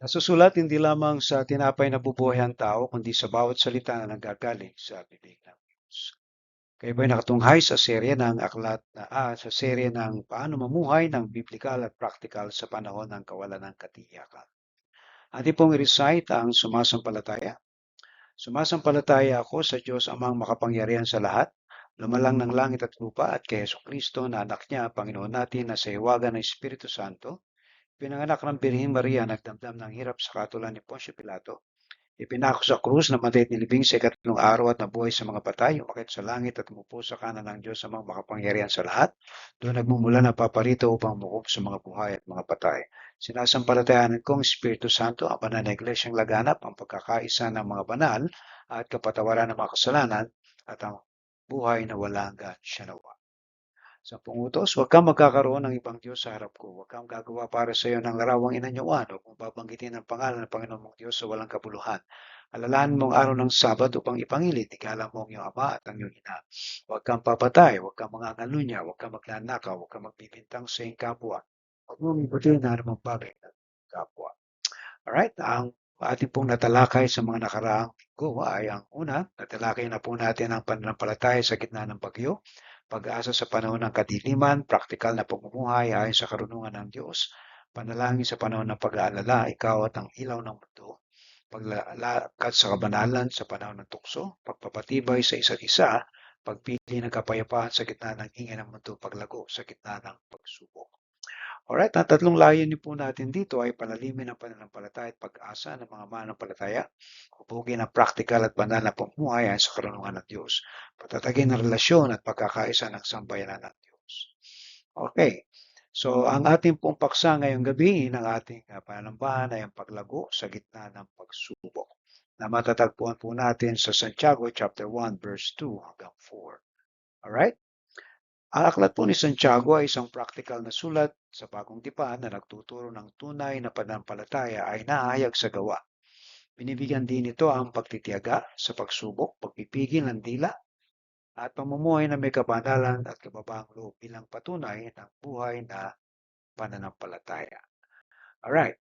Nasusulat hindi lamang sa tinapay na bubuhay ang tao, kundi sa bawat salita na nanggagaling sa bibig ng Diyos. Kayo ba'y nakatunghay sa serye ng sa serye ng paano mamuhay ng biblikal at practical sa panahon ng kawalan ng katiyakan. Ating pong i-recite ang sumasampalataya. Sumasampalataya ako sa Diyos amang makapangyarihan sa lahat, lumalang ng langit at lupa at kay Heso Kristo na anak niya, Panginoon natin na sa hiwaga ng Espiritu Santo, pinanganak ng Birheng Maria, nagdamdam ng hirap sa katulad ni Poncio Pilato, ipinako sa krus na matay at nilibing sa ikatlong araw at nabuhay sa mga patay, umakit sa langit at umupo sa kanan ng Diyos amang makapangyarihan sa lahat. Doon nagmumula na paparito upang mukup sa mga buhay at mga patay. Sinasampalatayanan kong Espiritu Santo, ang banal na iglesyang laganap, ang pagkakaisa ng mga banal at kapatawaran ng mga kasalanan at ang buhay na walang hanggan siya nawa. Sa pungutos, huwag kang magkakaroon ng ibang Diyos sa harap ko. Huwag kang gagawa para sa iyo ng larawang inanyuan. Huwag mong babanggitin ang pangalan ng Panginoon mong Diyos sa walang kabuluhan. Alalahanin mong araw ng Sabado upang ipangilit. Igalang mo ang iyong ama at ang iyong ina. Huwag kang papatay. Huwag kang mangangalunya. Huwag kang magnanakaw. Huwag kang magbibintang sa iyong kapwa. Huwag mong ibutin na anumang bagay ng kapwa. Alright, ang ating pong natalakay sa mga nakaraang linggo ay ang una, natalakay na po natin ang pananampalataya sa gitna ng bagyo, pag-asa sa panahon ng kadiliman, praktikal na pamumuhay ayon sa karunungan ng Diyos, panalangin sa panahon ng pag-aalala, ikaw at ang ilaw ng mundo, paglalakad sa kabanalan sa panahon ng tukso, pagpapatibay sa isa't isa, pagpili ng kapayapaan sa gitna ng ingay ng mundo, paglago sa gitna ng pagsubok. Alright, ang tatlong layunin po natin dito ay palalimin ang pananampalataya at pag-asa ng mga mananampalataya, hubugin ang praktikal at banal na pamumuhay ayon sa karunungan ng Diyos, patatagin ang relasyon at pagkakaisa ng sambayanan ng Diyos. Okay, so ang ating pong paksa ngayong gabi ng ating pananambahan ay ang paglago sa gitna ng pagsubok na matatagpuan po natin sa Santiago chapter 1 verse 2 hanggang 4. Alright? Ang aklat po ni Santiago ay isang practical na sulat sa bagong tipan na nagtuturo ng tunay na pananampalataya ay nahahayag sa gawa. Binibigyan din ito ang pagtitiyaga sa pagsubok, pagpipigil ng dila, at pamumuhay na may kabanalan at kababaang loob bilang patunay ng buhay na pananampalataya. Alright,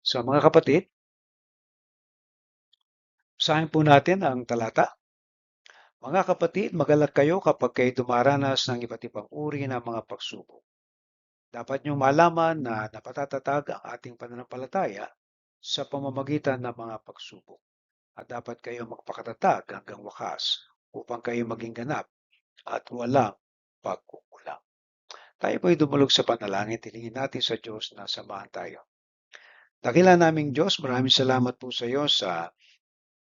so mga kapatid, basahin po natin ang talata. Mga kapatid, magalak kayo kapag kayo dumaranas ng iba't ibang uri ng mga pagsubok. Dapat niyong malaman na napatatatag ang ating pananampalataya sa pamamagitan ng mga pagsubok. At dapat kayo magpakatatag hanggang wakas upang kayo maging ganap at walang pagkukulang. Tayo po'y dumulog sa panalangin. Tilingin natin sa Diyos na samahan tayo. Dakila naming Diyos, maraming salamat po sa iyo sa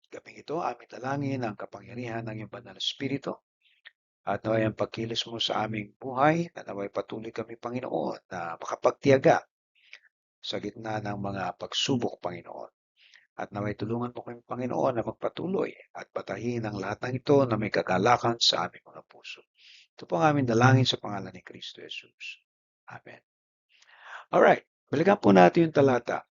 gabing ito. Aming dalangin ang kapangyarihan ng iyong banal na Espiritu at naway ang pagkilos mo sa aming buhay na naway patuloy kami, Panginoon, na makapagtiyaga sa gitna ng mga pagsubok, Panginoon. At naway tulungan mo kami, Panginoon, na magpatuloy at patahin ang lahat ng ito na may kagalakan sa aming mga puso. Ito po ang aming dalangin sa pangalan ni Kristo Jesus. Amen. Alright, balikan po natin yung talata.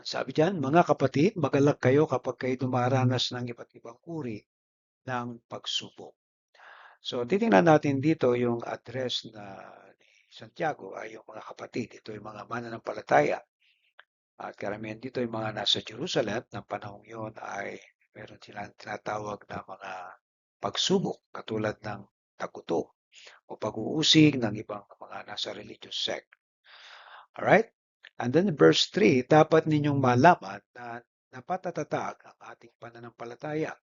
Sabi diyan, mga kapatid, magalak kayo kapag kayo dumaranas ng iba't ibang uri ng pagsubok. So, titingnan natin dito yung address na ni Santiago ay yung mga kapatid. Ito yung mga mananampalataya. At karamihan dito yung mga nasa Jerusalem ng panahong yun ay meron silang tinatawag na mga pagsubok katulad ng taguto o pag-uusig ng ibang mga nasa religious sect. Alright? And then verse 3, dapat ninyong malaman na napatatatag ang ating pananampalataya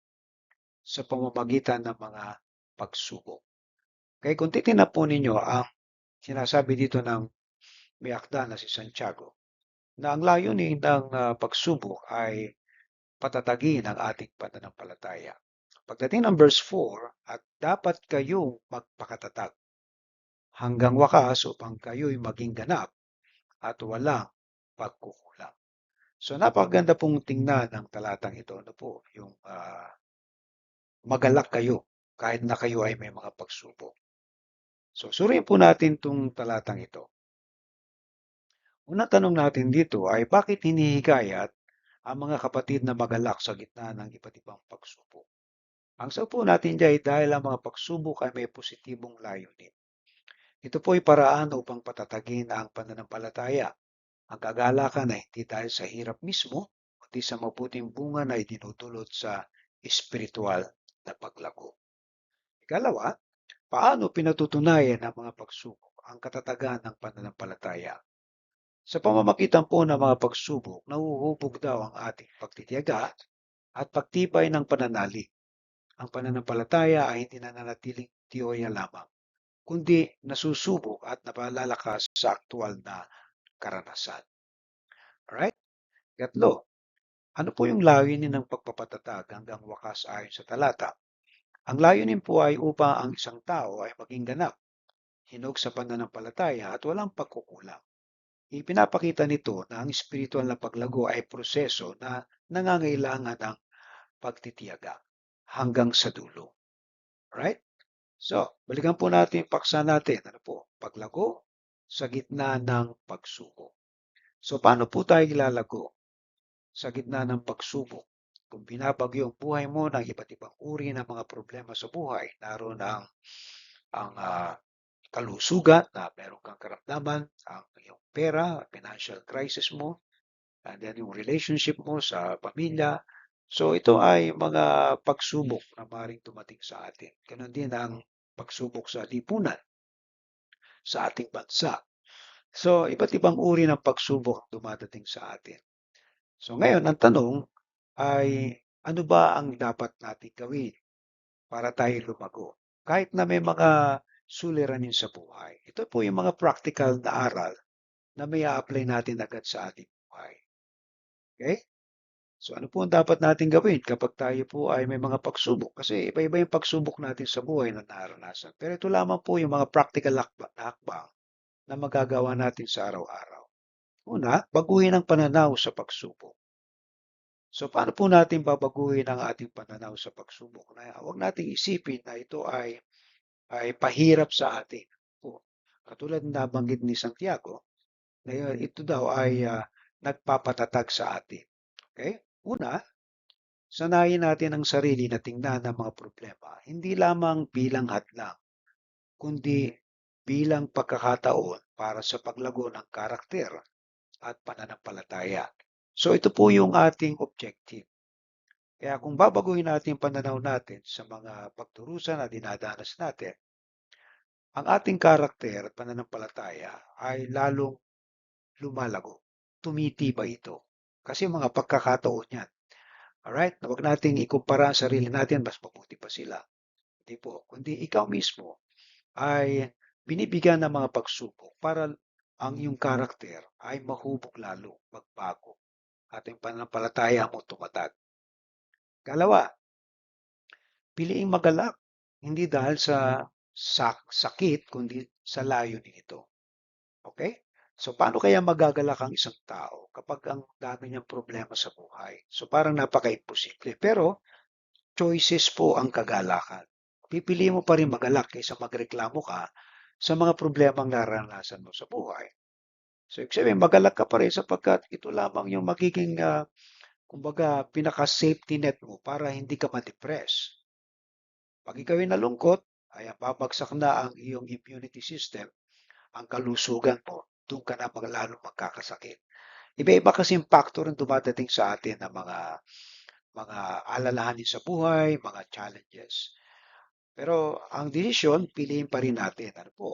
sa pamamagitan ng mga pagsubok. Kaya kung titignan po ninyo ang sinasabi dito ng may akda na si Santiago, na ang layunin ng pagsubok ay patatagin ang ating pananampalataya. Pagdating ng verse 4, at dapat kayong magpakatatag hanggang wakas upang kayo'y maging ganap at walang pagkukulang. So napakaganda pong tingnan ng talatang ito. Ano po, yung magalak kayo kahit na kayo ay may mga pagsubok. So suriin po natin itong talatang ito. Unang tanong natin dito ay bakit hinihikayat ang mga kapatid na magalak sa gitna ng iba't ibang pagsubok? Ang sagot po natin dyan ay dahil ang mga pagsubok ay may positibong layunin. Ito po ay paraan upang patatagin ang pananampalataya Ang kagalakan ay hindi dahil sa hirap mismo, kundi sa mabuting bunga na idinudulot sa espiritual na paglago. Ikalawa, paano pinatutunayan ng mga pagsubok ang katatagan ng pananampalataya? Sa pamamagitan po ng mga pagsubok, nahuhubog daw ang ating pagtitiyaga at pagtibay ng pananalig. Ang pananampalataya ay hindi nananatiling teorya lamang, kundi nasusubok at napalalakas sa aktual na karanasan. Alright? Katlo, ano po yung layunin ng pagpapatatag hanggang wakas ayon sa talata? Ang layunin po ay upang ang isang tao ay maging ganap, hinog sa pananampalataya at walang pagkukulang. Ipinapakita nito na ang espiritual na paglago ay proseso na nangangailangan ng pagtitiyaga hanggang sa dulo. Right? So, balikan po natin yung paksa natin. Ano po? Paglago sa gitna ng pagsubok. So, paano po tayo ilalago sa gitna ng pagsubok? Kung binabagyo ang buhay mo ng iba't ibang uri ng mga problema sa buhay, naroon ang kalusugan na meron kang karamdaman, ang iyong pera, financial crisis mo, and then yung relationship mo sa pamilya. So ito ay mga pagsubok na maaaring dumating sa atin. Ganon din ang pagsubok sa lipunan, sa ating bansa. So iba't ibang uri ng pagsubok ang dumadating sa atin. So ngayon, ang tanong ay ano ba ang dapat natin gawin para tayo lumago? Kahit na may mga suliranin sa buhay. Ito po yung mga practical na aral na may apply natin agad sa ating buhay. Okay? So ano po ang dapat natin gawin kapag tayo po ay may mga pagsubok? Kasi iba-iba yung pagsubok natin sa buhay na naranasan. Pero ito lamang po yung mga practical na hakbang na magagawa natin sa araw-araw. Una, baguhin ang pananaw sa pagsubok. So paano po natin babaguhin ang ating pananaw sa pagsubok? Na huwag nating isipin na ito ay pahirap sa atin. Po. Katulad na nabanggit ni Santiago, na ito daw ay nagpapatatag sa atin. Okay? Una, sanayin natin ang sarili na tingnan ang mga problema, hindi lamang bilang hadlang, kundi bilang pagkakataon para sa paglago ng karakter at pananampalataya. So ito po yung ating objective. Kaya kung babaguhin natin yung pananaw natin sa mga pagturusan na dinadanas natin, ang ating karakter at pananampalataya ay lalong lumalago. Tumitibay ito. Kasi mga pagkakataon yan. Alright? Huwag nating ikumpara ang sarili natin, mas mabuti pa sila. Hindi po. Kundi ikaw mismo ay binibigyan ng mga pagsubok para ang iyong karakter ay mahubog lalo, magbago. At yung pananampalataya mo tumatag. Kalawa, piliing magalak. Hindi dahil sa sakit, kundi sa layunin nito. Okay? So, paano kaya magagalak ang isang tao kapag ang dami niyang problema sa buhay? So, parang napaka-imposible. Pero, choices po ang kagalakan. Pipili mo pa rin magalak kaysa magreklamo ka sa mga problemang naranasan mo sa buhay. So, ibig sabihin, magalak ka pa rin sapagkat ito lamang yung magiging, kumbaga, pinaka-safety net mo para hindi ka ma-depress. Pag ikaw ay nalungkot, ay babagsak na ang iyong immunity system, ang kalusugan mo, doon ka na lalong magkakasakit. Iba-iba kasi yung factor ang dumadating sa atin ng mga alalahanin sa buhay, mga challenges. Pero ang desisyon, piliin pa rin natin. Ano po?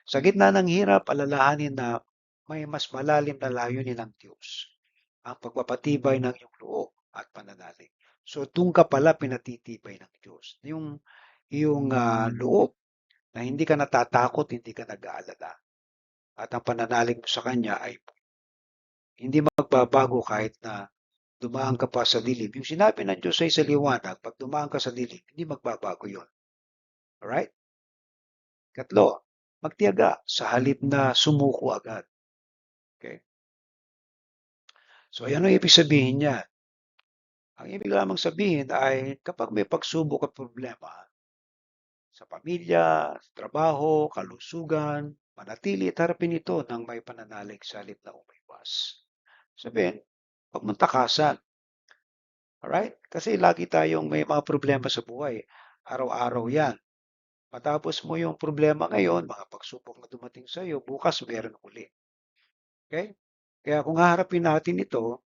Sa gitna ng hirap, alalahanin na may mas malalim na layunin ng Diyos. Ang pagpapatibay ng iyong loob at pananalig. So, doon ka pala pinatitibay ng Diyos. Yung loob na hindi ka natatakot, hindi ka nag-aalala. At ang pananalig mo sa Kanya ay hindi magbabago kahit na dumaan ka pa sa dilim. Yung sinabi ng Diyos ay sa liwanag, pag dumaan ka sa dilim, hindi magbabago yun. Alright? Katlo, magtiyaga sa halip na sumuko agad. Okay? So, ano ibig sabihin niya? Ang ibig lamang sabihin ay kapag may pagsubok at problema sa pamilya, sa trabaho, kalusugan, manatili at harapin ito ng may pananalig sa halip na umiwas. Sabihin, huwag mong takasan. Alright? Kasi lagi tayong may mga problema sa buhay. Araw-araw yan. Matapos mo yung problema ngayon, mga pagsubok na dumating sa iyo, bukas meron uli. Okay? Kaya kung haharapin natin ito,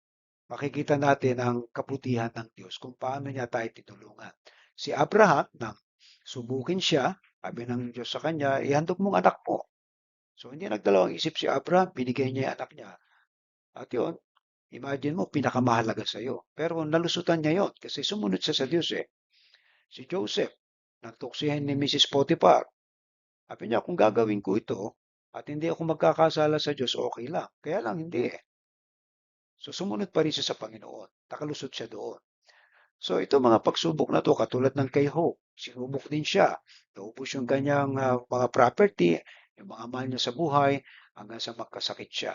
makikita natin ang kabutihan ng Diyos kung paano niya tayo tinulungan. Si Abraham, nang subukin siya, sabi ng Diyos sa kanya, ihandog mong anak mo. So hindi nagdalawang isip si Abraham, binigay niya yung anak niya. At yun, imagine mo, pinakamahalaga sa iyo. Pero nalusutan niya yon kasi sumunod siya sa Diyos eh. Si Joseph, nagtuksihan ni Mrs. Potiphar. Sabi niya, kung gagawin ko ito at hindi ako magkakasala sa Diyos, okay lang. Kaya lang hindi eh. So sumunod pa rin siya sa Panginoon. Nakalusot siya doon. So ito mga pagsubok na to katulad ng kay Hope, sinubok din siya. Naubos yung kanyang mga property, yung mga mahal niya sa buhay, hanggang sa magkasakit siya.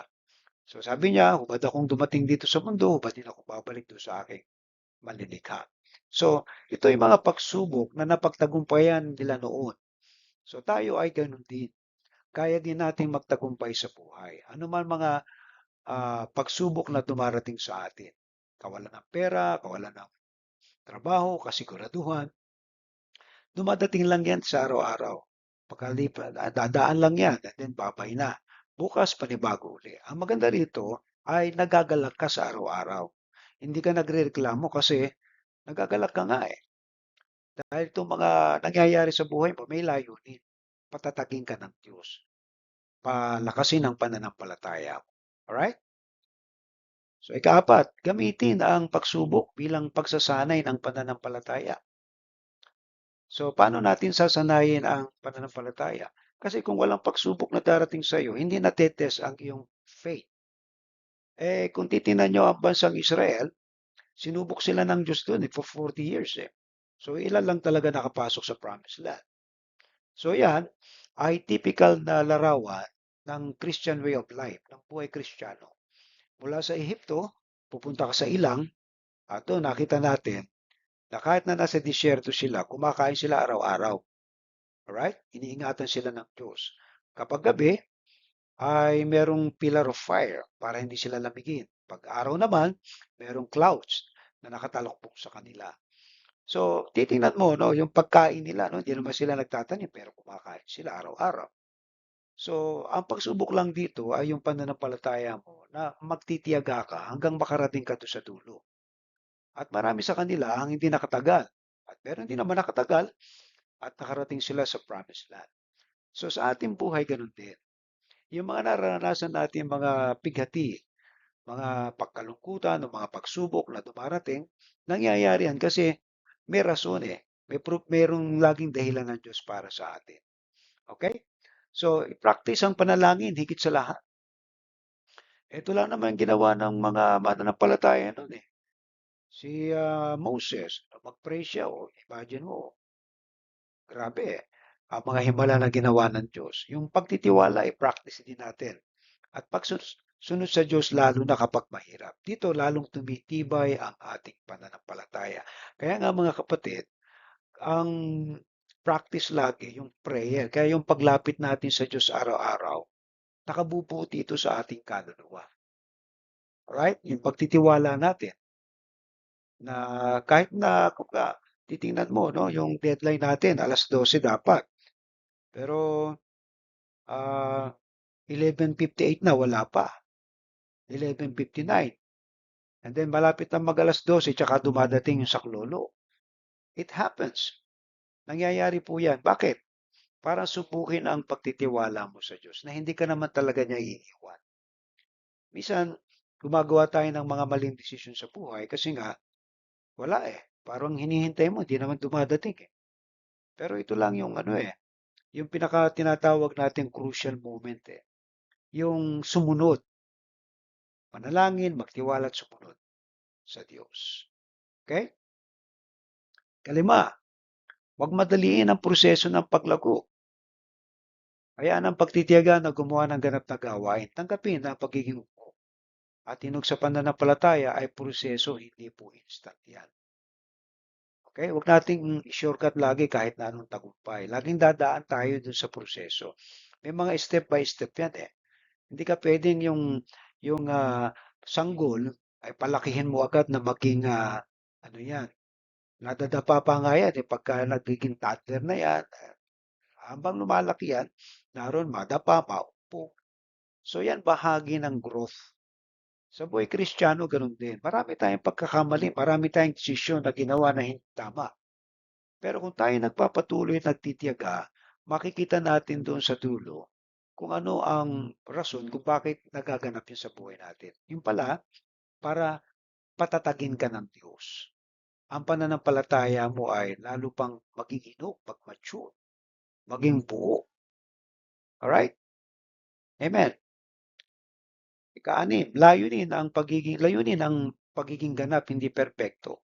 So sabi niya, hubad akong dumating dito sa mundo, hubad din ako babalik doon sa aking manlilikha. So ito yung mga pagsubok na napagtagumpayan nila noon. So tayo ay ganun din. Kaya din nating magtagumpay sa buhay. Ano man mga pagsubok na dumarating sa atin. Kawalan ng pera, kawalan ng trabaho, kasiguraduhan. Dumadating lang yan sa araw-araw. Pagkalipas, dadaan lang yan, and then babay na. Bukas, panibago uli. Ang maganda rito ay nagagalak ka sa araw-araw. Hindi ka nagrereklamo kasi nagagalak ka nga eh. Dahil itong mga nangyayari sa buhay mo, may layunin. Patatagin ka ng Diyos. Palakasin ang pananampalataya mo. Alright? So ikaapat, gamitin ang pagsubok bilang pagsasanay ng pananampalataya. So paano natin sasanayin ang pananampalataya? Kasi kung walang pagsubok na darating sa iyo, hindi natetest ang iyong faith. Kung titingnan nyo ang bansang Israel, sinubok sila ng Diyos doon for 40 years eh. So ilan lang talaga nakapasok sa promised land. So yan ay typical na larawan ng Christian way of life, ng buhay Kristiyano. Mula sa Ehipto, pupunta ka sa ilang, at doon nakita natin na kahit na nasa disyerto sila, kumakain sila araw-araw. Alright? Iniingatan sila ng Diyos. Kapag gabi, ay merong pillar of fire para hindi sila lamigin. Pag araw naman, merong clouds na nakatalokbong sa kanila. So, titingnan mo, no, yung pagkain nila, no, hindi naman sila nagtatanim, pero kumakain sila araw-araw. So, ang pagsubok lang dito ay yung pananampalataya mo na magtitiyaga ka hanggang makarating ka doon sa dulo. At marami sa kanila ang hindi nakatagal. At meron din naman nakatagal at nakarating sila sa promised land. So, sa ating buhay, ganun din. Yung mga naranasan natin mga pighati, mga pagkalungkutan o mga pagsubok na dumarating, nangyayari yan kasi may rason eh. Merong laging dahilan ng Diyos para sa atin. Okay? So, i-practice ang panalangin higit sa lahat. Ito lang naman ginawa ng mga mananampalataya noon eh. Si Moses, mag-pray siya. O, imagine mo, grabe eh. Ang mga himala na ginawa ng Diyos. Yung pagtitiwala, i-practice din natin. At pagsunod sa Diyos, lalo na kapag mahirap. Dito, lalong tumitibay ang ating pananampalataya. Kaya nga mga kapatid, ang practice lagi, yung prayer, kaya yung paglapit natin sa Diyos araw-araw, nakabubuti ito sa ating kaluluwa. Right? Yung pagtitiwala natin na kahit na titingnan mo, no, yung deadline natin, alas 12 dapat. Pero 11:58 na, wala pa. 11:59. And then malapit na mag-alas 12, tsaka dumadating yung saklolo. It happens. Nangyayari po yan. Bakit? Para subukin ang pagtitiwala mo sa Diyos na hindi ka naman talaga niya iiwan. Minsan, gumagawa tayo ng mga maling desisyon sa buhay kasi nga, wala eh. Parang hinihintay mo, hindi naman dumadating eh. Pero ito lang yung ano eh, yung pinaka tinatawag natin crucial moment eh. Yung sumunod. Manalangin, magtiwala at sumunod sa Diyos. Okay? Kalima, huwag madaliin ang proseso ng paglago. Hayaan ang pagtitiyaga na gumawa ng ganap na gawain. Tanggapin ang pagiging upo. At hinog sa pananampalataya ay proseso, hindi po instant yan. Okay? Huwag nating shortcut lagi kahit na anong tagumpay. Laging dadaan tayo dun sa proseso. May mga step by step yan eh. Hindi ka pwedeng yung sanggol ay palakihin mo agad na maging ano yan. Nadadapa pa nga yan eh. Pagka nagiging toddler na yan, habang lumalaki yan, naroon madapa, maupo. So yan bahagi ng growth. Sa buhay Kristiyano, ganun din. Marami tayong pagkakamali, marami tayong desisyon na ginawa na hindi tama. Pero kung tayo nagpapatuloy at nagtitiyaga, makikita natin doon sa dulo kung ano ang rason kung bakit nagaganap yun sa buhay natin. Yung pala, para patatagin ka ng Diyos. Ang pananampalataya mo ay lalo pang maging hinog, mag-mature, maging buo. Alright? Amen. Ika-anim, layunin ang pagiging ganap, hindi perpekto.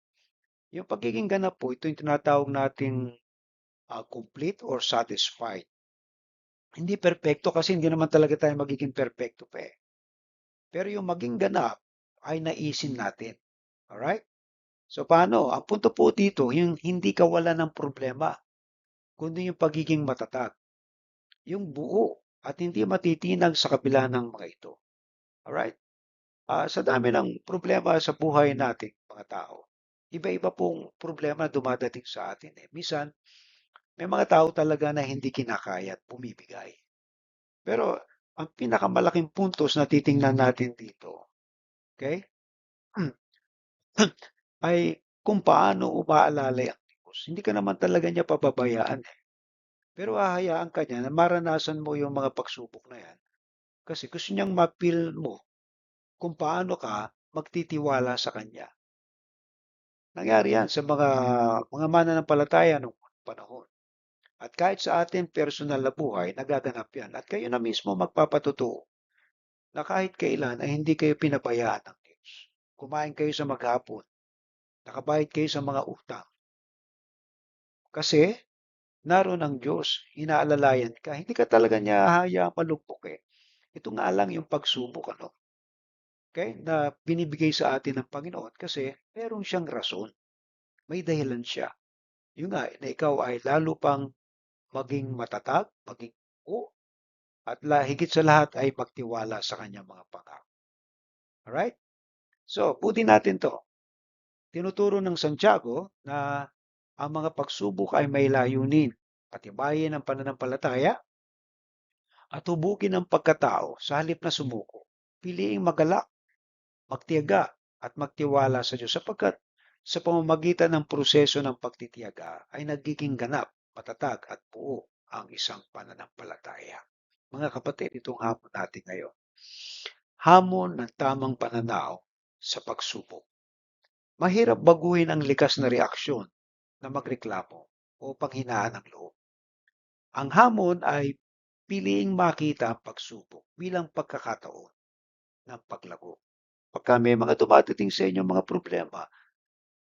Yung pagiging ganap po, ito yung tinatawag nating complete or satisfied. Hindi perpekto kasi hindi naman talaga tayo magiging perpekto pa eh. Pero yung maging ganap ay naisin natin. Alright? So paano? Ang punto po dito, yung hindi kawalan ng problema, kundi yung pagiging matatag. Yung buo at hindi matitinag sa kabila ng mga ito. Alright? Sa dami ng problema sa buhay natin, mga tao, iba-iba pong problema na dumadating sa atin. Eh. Minsan, may mga tao talaga na hindi kinakaya at bumibigay. Pero ang pinakamalaking puntos na titingnan natin dito, okay, ay kung paano umaalalay ang Diyos. Hindi ka naman talaga niya pababayaan. Eh. Pero hahayaan ka niya na maranasan mo yung mga pagsubok na yan. Kasi gusto niyang mapil mo kung paano ka magtitiwala sa Kanya. Nangyari yan sa mga mananampalataya nung panahon. At kahit sa atin personal na buhay, nagaganap yan. At kayo na mismo magpapatotoo na kahit kailan ay hindi kayo pinabayaan ng Diyos. Kumain kayo sa maghapon, nakabayad kayo sa mga utang. Kasi naroon ang Diyos, inaalalayan ka. Hindi ka talaga niya hayaang malugpok eh. Ito nga lang yung pagsubok, ano? Okay? Na binibigay sa atin ng Panginoon kasi meron siyang rason. May dahilan siya. Yung nga, na ikaw ay lalo pang maging matatag, maging buo, at higit sa lahat ay magtiwala sa kanyang mga pangako. Alright? So, buti natin to. Tinuturo ng Santiago na ang mga pagsubok ay may layunin, patibayin ang pananampalataya, at hubukin ang pagkatao sa halip na sumuko. Piliing magalak, magtiyaga, at magtiwala sa Diyos sapagkat sa pamamagitan ng proseso ng pagtitiyaga ay nagiging ganap, matatag at buo ang isang pananampalataya. Mga kapatid, itong hapon natin ngayon. Hamon ng tamang pananaw sa pagsubok. Mahirap baguhin ang likas na reaksyon na magreklamo o panghinaan ng loob. Ang hamon ay piliing makita ang pagsubok bilang pagkakataon ng paglago. Pagka may mga dumadating sa inyo mga problema,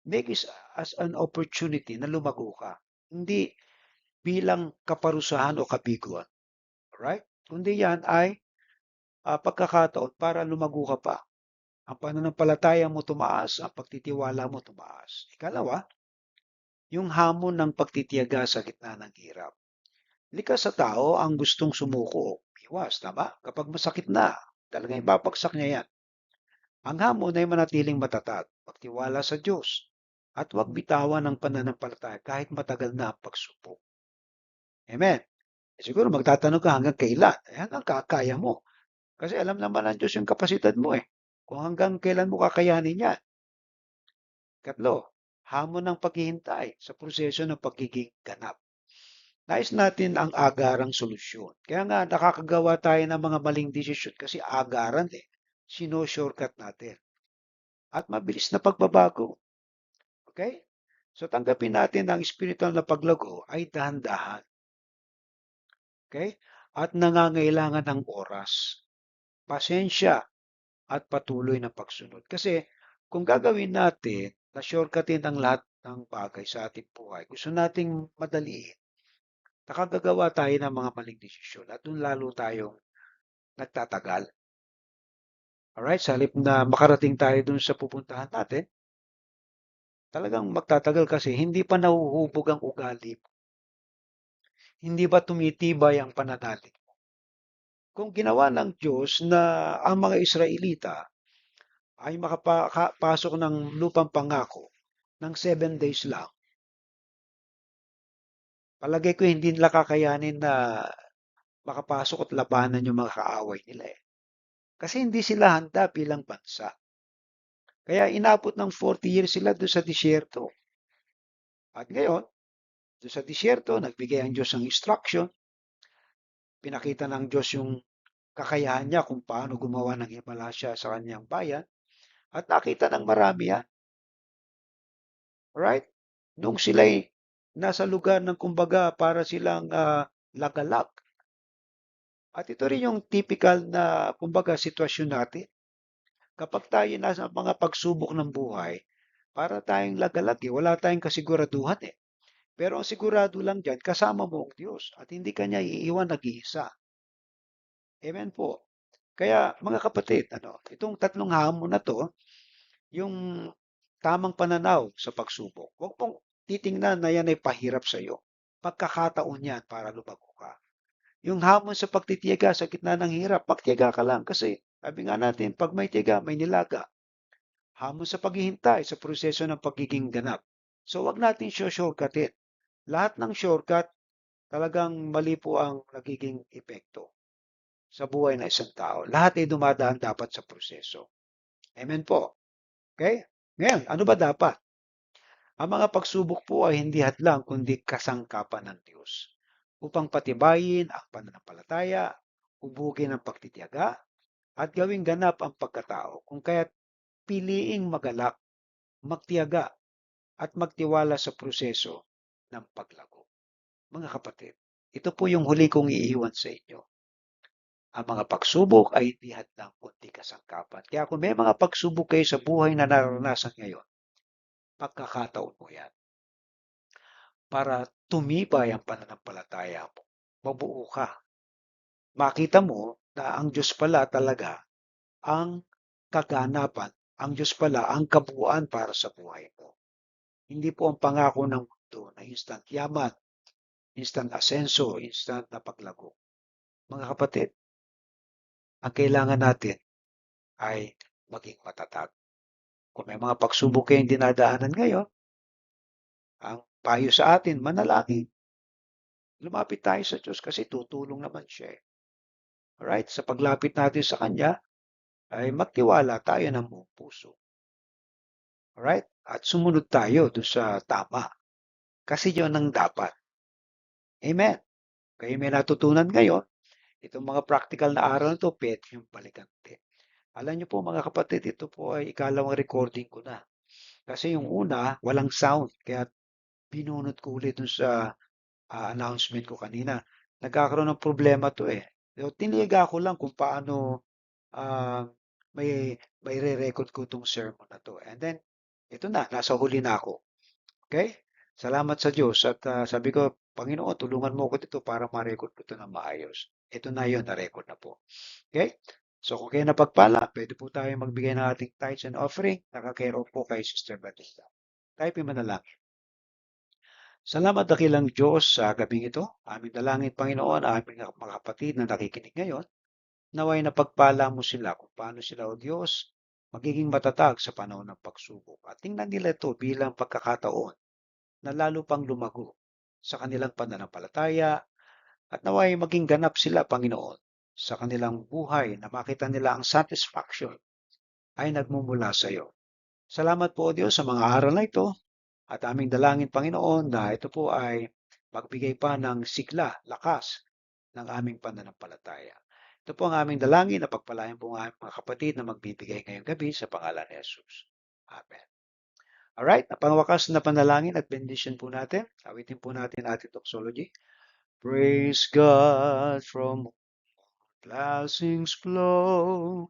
make it as an opportunity na lumago ka. Hindi bilang kaparusahan o kabiguan. Alright? Kundi yan ay pagkakataon para lumago ka pa. Ang pananampalataya mo tumaas, ang pagtitiwala mo tumaas. Ikalawa, yung hamon ng pagtitiyaga sa gitna ng hirap. Likas sa tao ang gustong sumuko, iwas, tama? Kapag masakit na, talagang ibabagsak niya yan. Ang hamon ay manatiling matatag, magtiwala sa Diyos, at huwag bitawan ng pananampalataya kahit matagal na ang pagsubok. Amen. Siguro magtatanong ka hanggang kailan? Hanggang kakaya mo. Kasi alam naman ng Diyos yung kapasidad mo eh. Kung hanggang kailan mo kakayanin yan. Katlo, hamon ng paghihintay sa proseso ng pagiging ganap. Nais natin ang agarang solusyon. Kaya nga nakakagawa tayo ng mga maling desisyon kasi agaran eh. Sino-shortcut natin. At mabilis na pagbabago. Okay? So tanggapin natin ang spiritual na paglago ay dahan-dahan. Okay? At nangangailangan ng oras, pasensya, at patuloy na pagsunod. Kasi kung gagawin natin na shortcutin ang lahat ng bagay sa ating buhay, gusto nating madaliin, nakagagawa tayo ng mga maling desisyon at doon lalo tayong nagtatagal. Alright, sa halip na makarating tayo doon sa pupuntahan natin, talagang magtatagal kasi hindi pa nahuhubog ang ugali mo. Hindi ba tumitibay ang pananalig mo? Kung ginawa ng Diyos na ang mga Israelita ay makapasok ng lupang pangako ng 7 days lang, palagay ko hindi nila kakayanin na makapasok at labanan yung mga kaaway nila eh. Kasi hindi sila handa bilang bansa. Kaya inabot ng 40 years sila doon sa disyerto. At ngayon, doon sa disyerto, nagbigay ang Diyos ng instruction, pinakita ng Diyos yung kakayahan niya kung paano gumawa ng Himalasya sa kanyang bayan, at nakita ng marami yan. Right? Nung sila'y nasa lugar ng kumbaga para silang lagalag. At ito rin yung typical na kumbaga sitwasyon natin. Kapag tayo nasa mga pagsubok ng buhay, para tayong lagalag eh. Wala tayong kasiguraduhan eh. Pero ang sigurado lang dyan, kasama mo ang Diyos at hindi kanya iiwan nag-iisa. Amen po. Kaya mga kapatid, itong tatlong hamon na to, yung tamang pananaw sa pagsubok. Huwag pong titingnan na yan ay pahirap sa iyo. Pagkakataon yan para lumago ka. Yung hamon sa pagtitiyaga sa gitna ng hirap, magtiyaga ka lang. Kasi sabi nga natin, pag may tiyaga, may nilaga. Hamon sa paghihintay sa proseso ng pagiging ganap. So wag natin shortcutin. Lahat ng shortcut, talagang mali po ang nagiging epekto sa buhay ng isang tao. Lahat ay dumadaan dapat sa proseso. Amen po. Okay? Ngayon, ano ba dapat? Ang mga pagsubok po ay hindi hadlang kundi kasangkapan ng Diyos upang patibayin ang pananampalataya, hubugin ang pagtitiyaga, at gawing ganap ang pagkatao. Kung kaya't piliing magalak, magtiyaga, at magtiwala sa proseso ng paglago. Mga kapatid, ito po yung huli kong iiwan sa inyo. Ang mga pagsubok ay hindi hadlang kundi kasangkapan. Kaya kung may mga pagsubok kayo sa buhay na naranasan ngayon, pagkakataon mo yan para tumibay ang pananampalataya mo. Mabuo ka. Makita mo na ang Diyos pala talaga ang kaganapan. Ang Diyos pala ang kabuuan para sa buhay mo. Hindi po ang pangako ng mundo na instant yaman, instant asenso, instant na paglago. Mga kapatid, ang kailangan natin ay maging matatag. Kung may mga pagsubok kayong dinadaanan ngayon, ang payo sa atin, manalangin. Lumapit tayo sa Diyos kasi tutulong naman siya. Alright? Sa paglapit natin sa Kanya, ay magtiwala tayo ng buong puso. Alright? At sumunod tayo doon sa tama. Kasi yun ang dapat. Amen. Kayo may natutunan ngayon, itong mga practical na aral na ito, pwede yung balikante. Alam niyo po mga kapatid, ito po ay ikalawang recording ko na. Kasi yung una, walang sound. Kaya binunot ko ulit dun sa announcement ko kanina. Nagkakaroon ng problema to eh. So, tiniga ko lang kung paano ah, may re-record ko itong sermon na to. And then, ito na, nasa huli na ako. Okay? Salamat sa Diyos. At sabi ko, Panginoon, tulungan mo ko dito para ma-record ko ito na maayos. Ito na yun, na-record na po. Okay? So kung kayo napagpala, pwede po tayo magbigay ng ating tithes and offering. Nakakare po kay Sister Batista. Tayo manalangin. Salamat dakilang Diyos sa gabing ito. Aming dalangin, Panginoon, aming mga kapatid na nakikinig ngayon. Naway na pagpala mo sila kung paano sila, O Diyos, magiging matatag sa panahon ng pagsubok. At tingnan nila ito bilang pagkakataon na lalo pang lumago sa kanilang pananampalataya at naway maging ganap sila, Panginoon, sa kanilang buhay na makita nila ang satisfaction ay nagmumula sa iyo. Salamat po, O Diyos, sa mga aral na ito at aming dalangin, Panginoon, na ito po ay magbigay pa ng sigla, lakas ng aming pananampalataya. Ito po ang aming dalangin na pagpalain po ang aming mga kapatid na magbibigay ngayong gabi sa pangalan ni Jesus. Amen. Alright, napangwakas na panalangin at benediction po natin. Awitin po natin ating doxology. Praise God from blessings flow.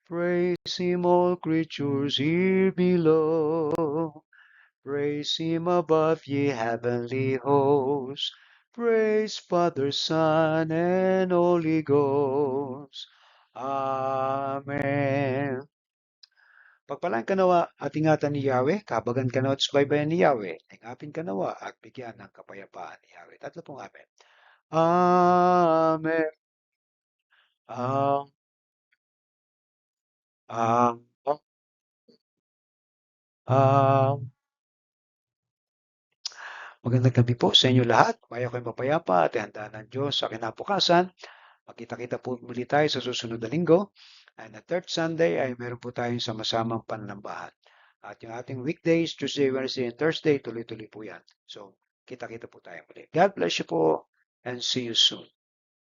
Praise Him, all creatures here below. Praise Him above, ye heavenly hosts. Praise Father, Son, and Holy Ghost. Amen. Pagpalaan ka nawa at ingatan ni Yahweh, kabagan ka nawa at subaybayan ni Yahweh, ingapin ka nawa at bigyan ng kapayapaan ni Yahweh. Tatlo pong amen. Amen. Um, um, um, Magandang gabi po sa inyo lahat. Maya kayong mapayapa at handa ng Diyos sa kinabukasan. Magkita-kita po muli tayo sa susunod na linggo. And the third Sunday ay meron po tayong sama-samang panambahan. At yung ating weekdays, Tuesday, Wednesday, and Thursday, tuloy-tuloy po yan. So, kita-kita po tayo muli. God bless you po and see you soon.